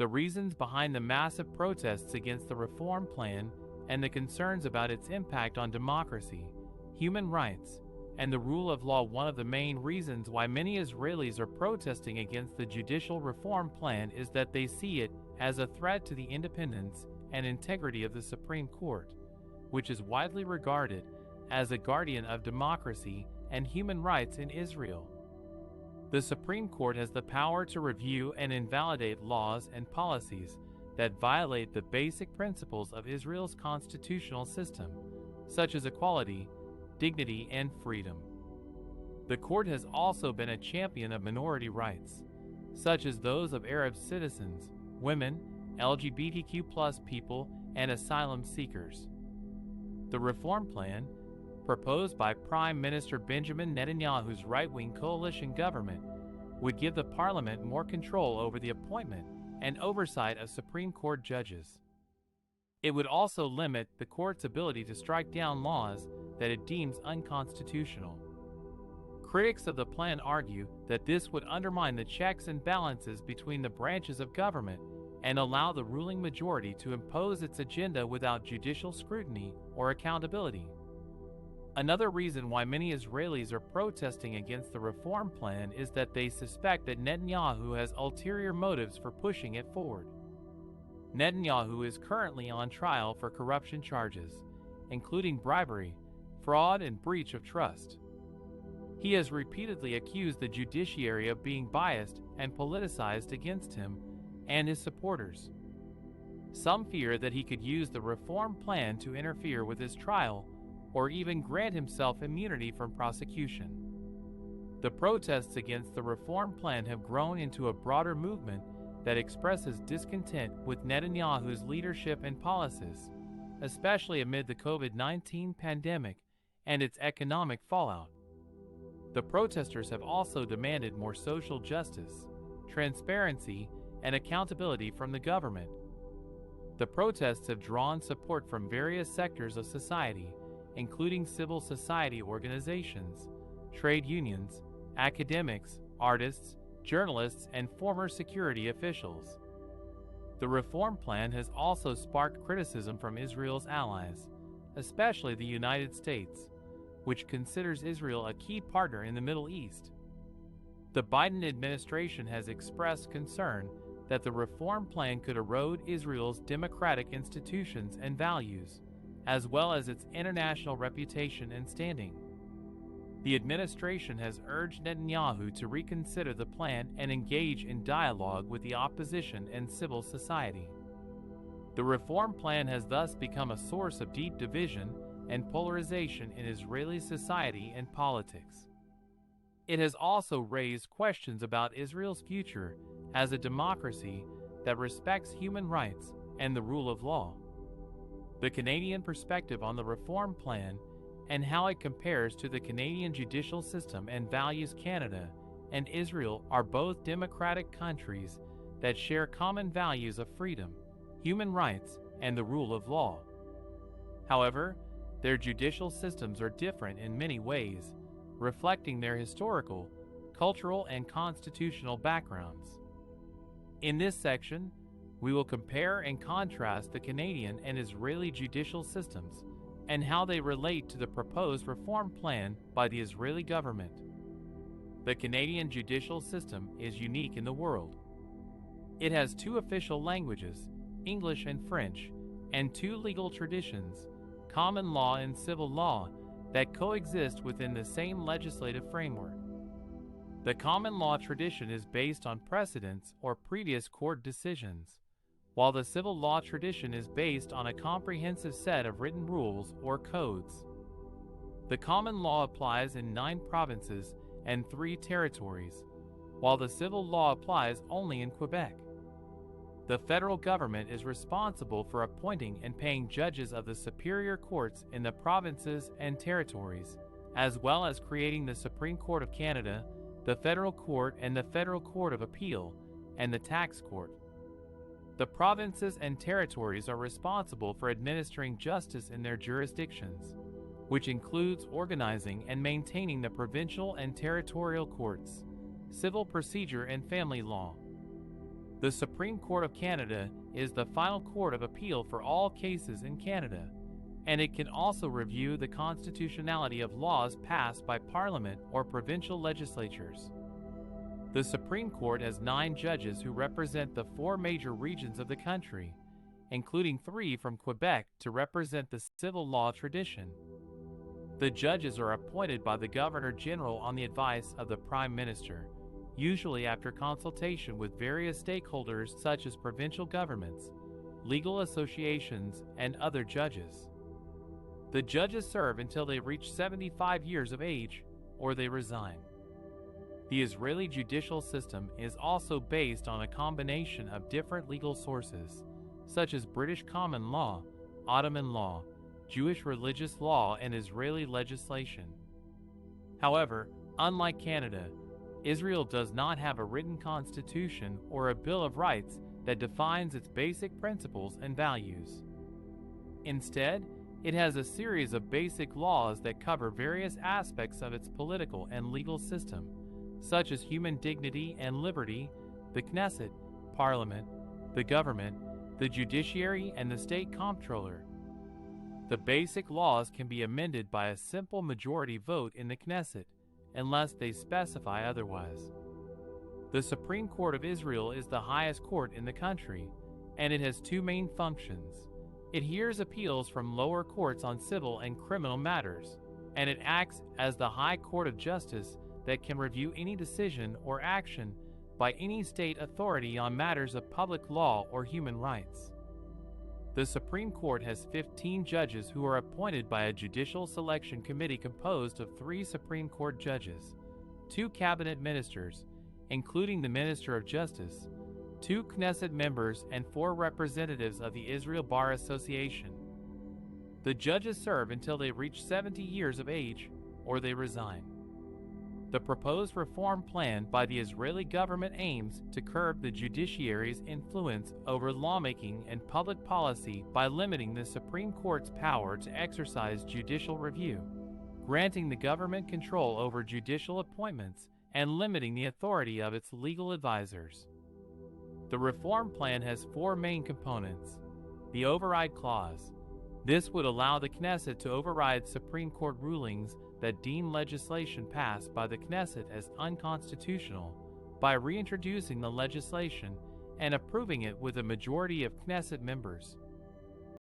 the reasons behind the massive protests against the reform plan, and the concerns about its impact on democracy, human rights, and the rule of law. One of the main reasons why many Israelis are protesting against the judicial reform plan is that they see it as a threat to the independence and integrity of the Supreme Court, which is widely regarded as a guardian of democracy and human rights in Israel. The Supreme Court has the power to review and invalidate laws and policies that violate the basic principles of Israel's constitutional system, such as equality, dignity, and freedom. The court has also been a champion of minority rights, such as those of Arab citizens, women, LGBTQ+ people, and asylum seekers. The reform plan, proposed by Prime Minister Benjamin Netanyahu's right-wing coalition government, would give the parliament more control over the appointment and oversight of Supreme Court judges. It would also limit the court's ability to strike down laws that it deems unconstitutional. Critics of the plan argue that this would undermine the checks and balances between the branches of government and allow the ruling majority to impose its agenda without judicial scrutiny or accountability. Another reason why many Israelis are protesting against the reform plan is that they suspect that Netanyahu has ulterior motives for pushing it forward. Netanyahu is currently on trial for corruption charges, including bribery, fraud, and breach of trust. He has repeatedly accused the judiciary of being biased and politicized against him and his supporters. Some fear that he could use the reform plan to interfere with his trial or even grant himself immunity from prosecution. The protests against the reform plan have grown into a broader movement that expresses discontent with Netanyahu's leadership and policies, especially amid the COVID-19 pandemic and its economic fallout. The protesters have also demanded more social justice, transparency, and accountability from the government. The protests have drawn support from various sectors of society, including civil society organizations, trade unions, academics, artists, journalists, and former security officials. The reform plan has also sparked criticism from Israel's allies, especially the United States, which considers Israel a key partner in the Middle East. The Biden administration has expressed concern that the reform plan could erode Israel's democratic institutions and values, as well as its international reputation and standing. The administration has urged Netanyahu to reconsider the plan and engage in dialogue with the opposition and civil society. The reform plan has thus become a source of deep division and polarization in Israeli society and politics. It has also raised questions about Israel's future as a democracy that respects human rights and the rule of law. The Canadian perspective on the reform plan and how it compares to the Canadian judicial system and values. Canada and Israel are both democratic countries that share common values of freedom, human rights, and the rule of law. However, their judicial systems are different in many ways, reflecting their historical, cultural, and constitutional backgrounds. In this section, we will compare and contrast the Canadian and Israeli judicial systems and how they relate to the proposed reform plan by the Israeli government. The Canadian judicial system is unique in the world. It has two official languages, English and French, and two legal traditions, common law and civil law, that coexist within the same legislative framework. The common law tradition is based on precedents or previous court decisions, while the civil law tradition is based on a comprehensive set of written rules or codes. The common law applies in 9 provinces and 3 territories, while the civil law applies only in Quebec. The federal government is responsible for appointing and paying judges of the superior courts in the provinces and territories, as well as creating the Supreme Court of Canada, the Federal Court and the Federal Court of Appeal, and the Tax Court. The provinces and territories are responsible for administering justice in their jurisdictions, which includes organizing and maintaining the provincial and territorial courts, civil procedure and family law. The Supreme Court of Canada is the final court of appeal for all cases in Canada, and it can also review the constitutionality of laws passed by Parliament or provincial legislatures. The Supreme Court has 9 judges who represent the 4 major regions of the country, including 3 from Quebec to represent the civil law tradition. The judges are appointed by the Governor-General on the advice of the Prime Minister, usually after consultation with various stakeholders such as provincial governments, legal associations, and other judges. The judges serve until they reach 75 years of age or they resign. The Israeli judicial system is also based on a combination of different legal sources, such as British common law, Ottoman law, Jewish religious law, and Israeli legislation. However, unlike Canada, Israel does not have a written constitution or a Bill of Rights that defines its basic principles and values. Instead, it has a series of basic laws that cover various aspects of its political and legal system, such as human dignity and liberty, the Knesset, Parliament, the government, the judiciary, and the state comptroller. The basic laws can be amended by a simple majority vote in the Knesset, unless they specify otherwise. The Supreme Court of Israel is the highest court in the country, and it has 2 main functions. It hears appeals from lower courts on civil and criminal matters, and it acts as the High Court of Justice that can review any decision or action by any state authority on matters of public law or human rights. The Supreme Court has 15 judges who are appointed by a judicial selection committee composed of 3 Supreme Court judges, 2 cabinet ministers, including the Minister of Justice, 2 Knesset members, and 4 representatives of the Israel Bar Association. The judges serve until they reach 70 years of age or they resign. The proposed reform plan by the Israeli government aims to curb the judiciary's influence over lawmaking and public policy by limiting the Supreme Court's power to exercise judicial review, granting the government control over judicial appointments, and limiting the authority of its legal advisors. The reform plan has 4 main components. The override clause. This would allow the Knesset to override Supreme Court rulings that deem legislation passed by the Knesset as unconstitutional by reintroducing the legislation and approving it with a majority of Knesset members.